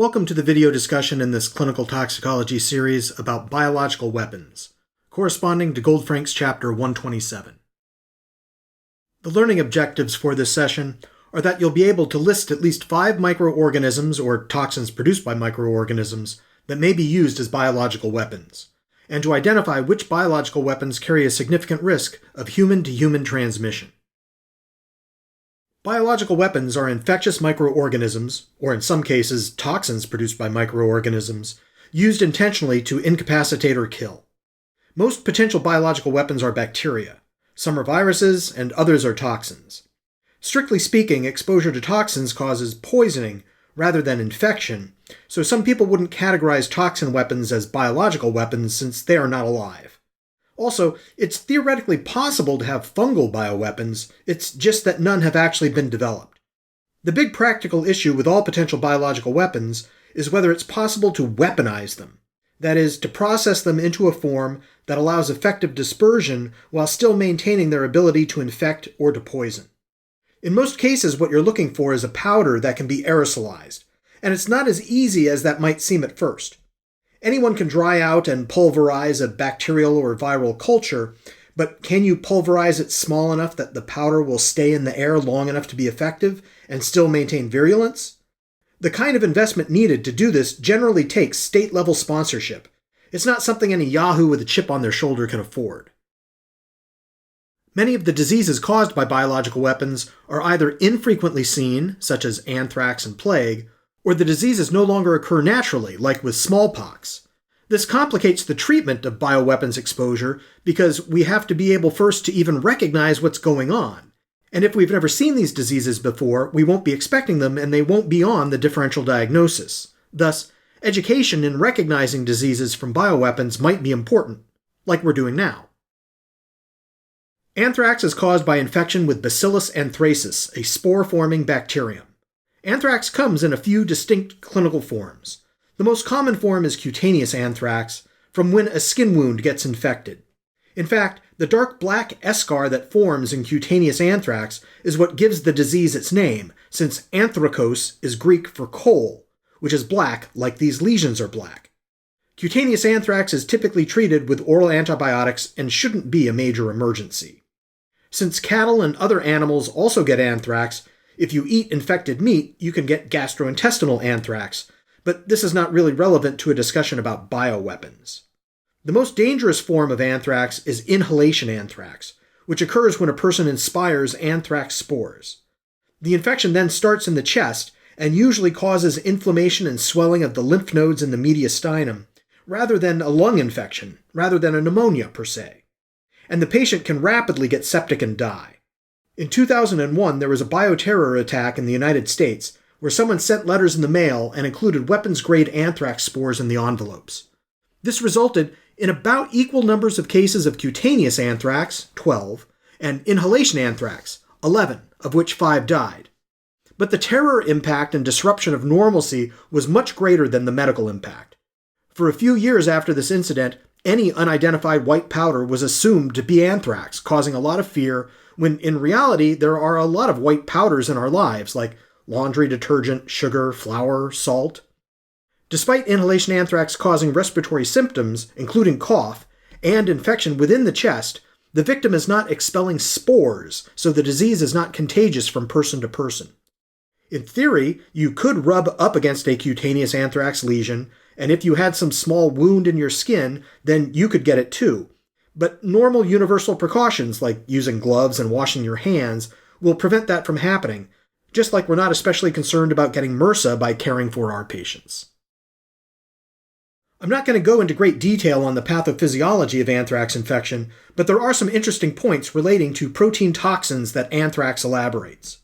Welcome to the video discussion in this clinical toxicology series about biological weapons, corresponding to Goldfrank's chapter 127. The learning objectives for this session are that you'll be able to list at least 5 microorganisms or toxins produced by microorganisms that may be used as biological weapons, and to identify which biological weapons carry a significant risk of human-to-human transmission. Biological weapons are infectious microorganisms, or in some cases, toxins produced by microorganisms, used intentionally to incapacitate or kill. Most potential biological weapons are bacteria. Some are viruses, and others are toxins. Strictly speaking, exposure to toxins causes poisoning rather than infection, so some people wouldn't categorize toxin weapons as biological weapons since they are not alive. Also, it's theoretically possible to have fungal bioweapons, it's just that none have actually been developed. The big practical issue with all potential biological weapons is whether it's possible to weaponize them. That is, to process them into a form that allows effective dispersion while still maintaining their ability to infect or to poison. In most cases, what you're looking for is a powder that can be aerosolized, and it's not as easy as that might seem at first. Anyone can dry out and pulverize a bacterial or viral culture, but can you pulverize it small enough that the powder will stay in the air long enough to be effective and still maintain virulence? The kind of investment needed to do this generally takes state-level sponsorship. It's not something any yahoo with a chip on their shoulder can afford. Many of the diseases caused by biological weapons are either infrequently seen, such as anthrax and plague, or the diseases no longer occur naturally, like with smallpox. This complicates the treatment of bioweapons exposure because we have to be able first to even recognize what's going on. And if we've never seen these diseases before, we won't be expecting them and they won't be on the differential diagnosis. Thus, education in recognizing diseases from bioweapons might be important, like we're doing now. Anthrax is caused by infection with Bacillus anthracis, a spore-forming bacterium. Anthrax comes in a few distinct clinical forms. The most common form is cutaneous anthrax, from when a skin wound gets infected. In fact, the dark black eschar that forms in cutaneous anthrax is what gives the disease its name, since anthracose is Greek for coal, which is black like these lesions are black. Cutaneous anthrax is typically treated with oral antibiotics and shouldn't be a major emergency. Since cattle and other animals also get anthrax, if you eat infected meat, you can get gastrointestinal anthrax, but this is not really relevant to a discussion about bioweapons. The most dangerous form of anthrax is inhalation anthrax, which occurs when a person inspires anthrax spores. The infection then starts in the chest and usually causes inflammation and swelling of the lymph nodes in the mediastinum, rather than a lung infection, rather than a pneumonia per se. And the patient can rapidly get septic and die. In 2001, there was a bioterror attack in the United States where someone sent letters in the mail and included weapons-grade anthrax spores in the envelopes. This resulted in about equal numbers of cases of cutaneous anthrax, 12, and inhalation anthrax, 11, of which 5 died. But the terror impact and disruption of normalcy was much greater than the medical impact. For a few years after this incident, any unidentified white powder was assumed to be anthrax, causing a lot of fear, when in reality there are a lot of white powders in our lives, like laundry detergent, sugar, flour, salt. Despite inhalation anthrax causing respiratory symptoms, including cough, and infection within the chest, the victim is not expelling spores, so the disease is not contagious from person to person. In theory, you could rub up against a cutaneous anthrax lesion, and if you had some small wound in your skin, then you could get it too. But normal universal precautions, like using gloves and washing your hands, will prevent that from happening, just like we're not especially concerned about getting MRSA by caring for our patients. I'm not going to go into great detail on the pathophysiology of anthrax infection, but there are some interesting points relating to protein toxins that anthrax elaborates.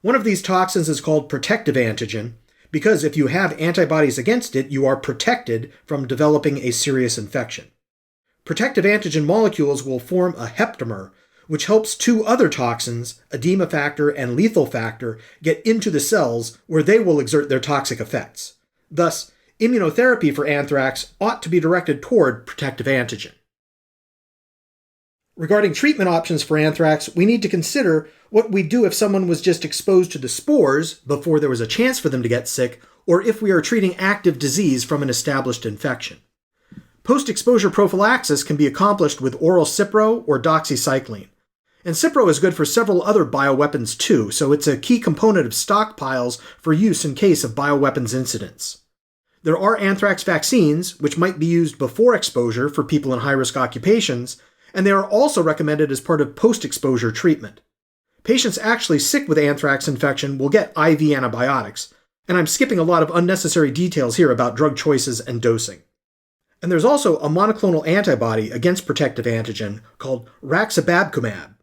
One of these toxins is called protective antigen, because if you have antibodies against it, you are protected from developing a serious infection. Protective antigen molecules will form a heptamer, which helps 2 other toxins, edema factor and lethal factor, get into the cells where they will exert their toxic effects. Thus, immunotherapy for anthrax ought to be directed toward protective antigen. Regarding treatment options for anthrax, we need to consider what we'd do if someone was just exposed to the spores before there was a chance for them to get sick, or if we are treating active disease from an established infection. Post-exposure prophylaxis can be accomplished with oral Cipro or doxycycline. And Cipro is good for several other bioweapons too, so it's a key component of stockpiles for use in case of bioweapons incidents. There are anthrax vaccines, which might be used before exposure for people in high-risk occupations, and they are also recommended as part of post-exposure treatment. Patients actually sick with anthrax infection will get IV antibiotics, and I'm skipping a lot of unnecessary details here about drug choices and dosing. And there's also a monoclonal antibody against protective antigen called raxibacumab.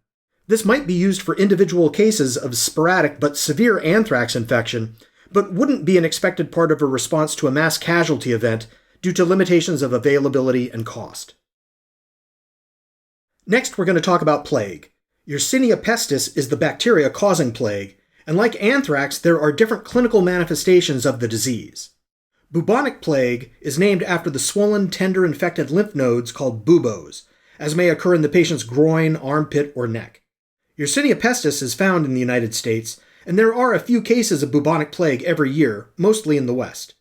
This might be used for individual cases of sporadic but severe anthrax infection, but wouldn't be an expected part of a response to a mass casualty event due to limitations of availability and cost. Next, we're going to talk about plague. Yersinia pestis is the bacteria causing plague, and like anthrax, there are different clinical manifestations of the disease. Bubonic plague is named after the swollen, tender, infected lymph nodes called buboes, as may occur in the patient's groin, armpit, or neck. Yersinia pestis is found in the United States, and there are a few cases of bubonic plague every year, mostly in the West.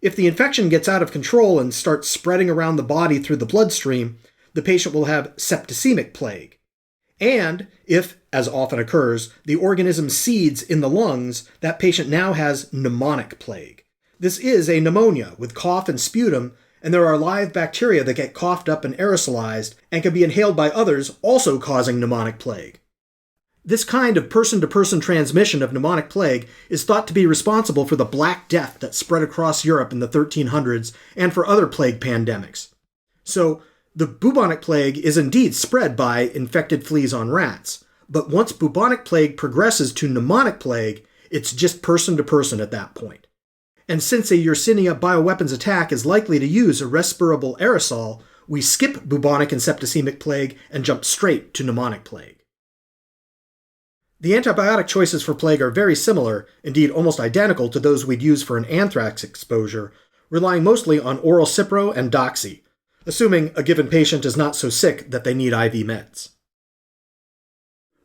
If the infection gets out of control and starts spreading around the body through the bloodstream, the patient will have septicemic plague. And if, as often occurs, the organism seeds in the lungs, that patient now has pneumonic plague. This is a pneumonia with cough and sputum, and there are live bacteria that get coughed up and aerosolized and can be inhaled by others, also causing pneumonic plague. This kind of person-to-person transmission of pneumonic plague is thought to be responsible for the Black Death that spread across Europe in the 1300s and for other plague pandemics. So, the bubonic plague is indeed spread by infected fleas on rats, but once bubonic plague progresses to pneumonic plague, it's just person-to-person at that point. And since a Yersinia bioweapons attack is likely to use a respirable aerosol, we skip bubonic and septicemic plague and jump straight to pneumonic plague. The antibiotic choices for plague are very similar, indeed almost identical to those we'd use for an anthrax exposure, relying mostly on oral Cipro and doxy, assuming a given patient is not so sick that they need IV meds.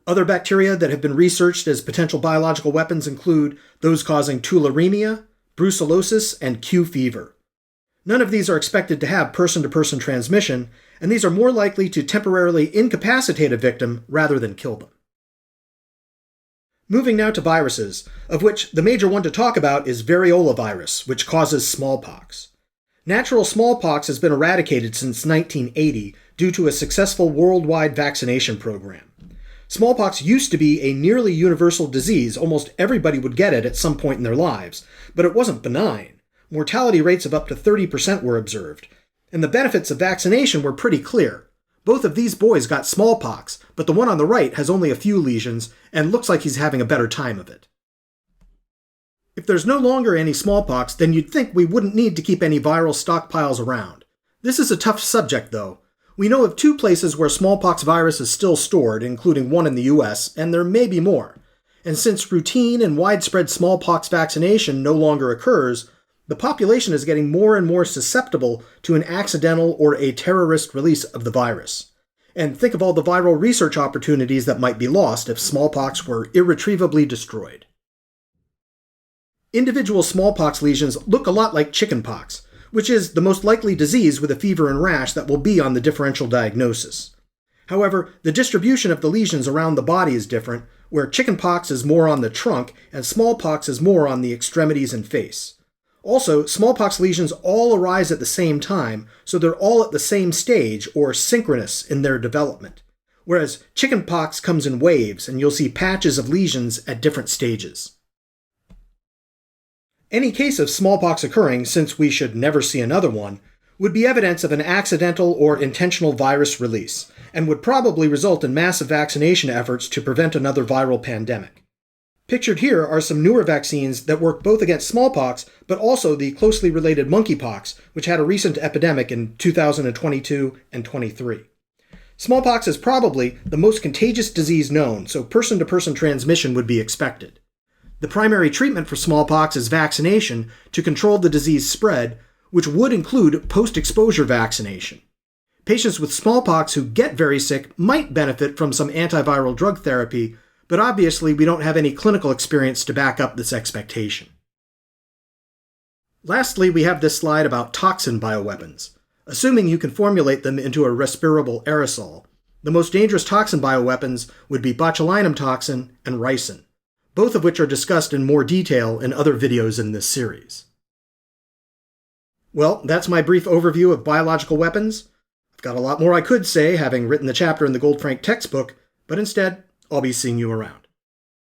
Other bacteria that have been researched as potential biological weapons include those causing tularemia, brucellosis, and Q fever. None of these are expected to have person-to-person transmission, and these are more likely to temporarily incapacitate a victim rather than kill them. Moving now to viruses, of which the major one to talk about is variola virus, which causes smallpox. Natural smallpox has been eradicated since 1980 due to a successful worldwide vaccination program. Smallpox used to be a nearly universal disease. Almost everybody would get it at some point in their lives, but it wasn't benign. Mortality rates of up to 30% were observed, and the benefits of vaccination were pretty clear. Both of these boys got smallpox, but the one on the right has only a few lesions and looks like he's having a better time of it. If there's no longer any smallpox, then you'd think we wouldn't need to keep any viral stockpiles around. This is a tough subject, though. We know of 2 places where smallpox virus is still stored, including one in the US, and there may be more. And since routine and widespread smallpox vaccination no longer occurs, the population is getting more and more susceptible to an accidental or a terrorist release of the virus. And think of all the viral research opportunities that might be lost if smallpox were irretrievably destroyed. Individual smallpox lesions look a lot like chickenpox, which is the most likely disease with a fever and rash that will be on the differential diagnosis. However, the distribution of the lesions around the body is different, where chickenpox is more on the trunk and smallpox is more on the extremities and face. Also, smallpox lesions all arise at the same time, so they're all at the same stage or synchronous in their development, whereas chickenpox comes in waves and you'll see patches of lesions at different stages. Any case of smallpox occurring, since we should never see another one, would be evidence of an accidental or intentional virus release, and would probably result in massive vaccination efforts to prevent another viral pandemic. Pictured here are some newer vaccines that work both against smallpox, but also the closely related monkeypox, which had a recent epidemic in 2022 and 23. Smallpox is probably the most contagious disease known, so person-to-person transmission would be expected. The primary treatment for smallpox is vaccination to control the disease spread, which would include post-exposure vaccination. Patients with smallpox who get very sick might benefit from some antiviral drug therapy, but obviously we don't have any clinical experience to back up this expectation. Lastly, we have this slide about toxin bioweapons. Assuming you can formulate them into a respirable aerosol, the most dangerous toxin bioweapons would be botulinum toxin and ricin, both of which are discussed in more detail in other videos in this series. Well, that's my brief overview of biological weapons. I've got a lot more I could say, having written the chapter in the Goldfrank textbook, but instead, I'll be seeing you around.